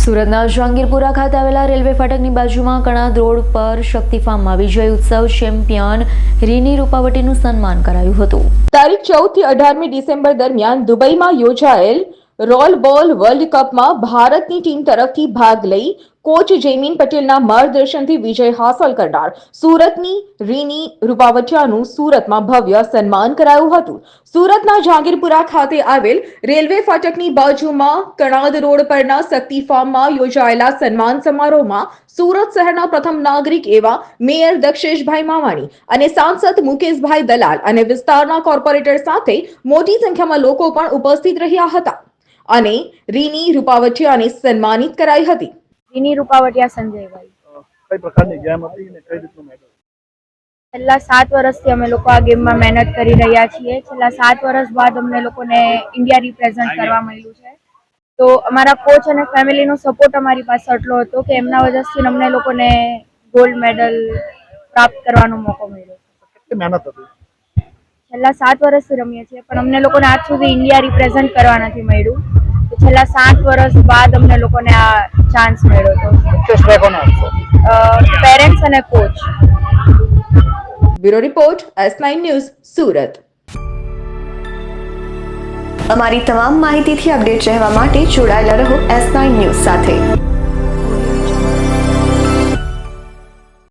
સુરતના જહાંગીરપુરા ખાતે આવેલા રેલવે ફાટકની બાજુમાં કણાદ રોડ પર શક્તિ ફાર્મમાં વિજય ઉત્સવ ચેમ્પિયન રીની રૂપાવટીનું સન્માન કરાયું હતું। તારીખ 14 થી 18મી ડિસેમ્બર દરમિયાન દુબઈમાં યોજાયેલ રોલ બોલ વર્લ્ડ કપમાં ભારતની ટીમ તરફથી ભાગ લઈ કોચ જૈમિન પટેલના માર્ગદર્શનથી વિજય હાંસલ કરનાર સુરતની રીની રૂપાવટિયાનું સુરતમાં ભવ્ય સન્માન કરાયું હતું। સુરતના જહાંગીરપુરા ખાતે આવેલ રેલવે ફાટકની બાજુમાં કણાદ રોડ પરના શક્તિ ફાર્મમાં યોજાયેલા સન્માન સમારોહમાં સુરત શહેરના પ્રથમ નાગરિક એવા મેયર દક્ષેશભાઈ માવાણી અને સાંસદ મુકેશભાઈ દલાલ અને વિસ્તારના કોર્પોરેટર સાથે મોટી સંખ્યામાં લોકો પણ ઉપસ્થિત રહ્યા હતા અને રીની રૂપાવટિયાને સન્માનિત કરાઈ હતી। રીની રૂપાવટિયા સંજયભાઈ કઈ પ્રકારની ગેમ હતી અને કઈ રીતનું મેડલ? છેલ્લા 7 વર્ષથી અમે લોકો આ ગેમમાં મહેનત કરી રહ્યા છીએ। છેલ્લા 7 વર્ષ બાદ અમને લોકોને ઇન્ડિયા રિપ્રેઝન્ટ કરવા મળ્યું છે। તો અમારા કોચ અને ફેમિલીનો સપોર્ટ અમારી પાસે એટલો હતો કે એમના વજહથી અમને લોકોને ગોલ્ડ મેડલ પ્રાપ્ત કરવાનો મોકો મળ્યો। કેટલી મહેનત હતી? છેલ્લા 7 વર્ષથી રમીએ છીએ પણ અમને લોકોને આજ સુધી ઇન્ડિયા રિપ્રેઝન્ટ કરવા નથી મળ્યું। તો છેલ્લા 7 વર્ષ બાદ અમને લોકોને આ ચાન્સ મળ્યો હતો। મુકેશભાઈ કોણ આપશે? પેરેન્ટ્સ અને coach. Bureau report S9 news Surat. અમારી તમામ માહિતીથી અપડેટ રહેવા માટે જોડાયેલા રહો S9 ન્યૂઝ સાથે।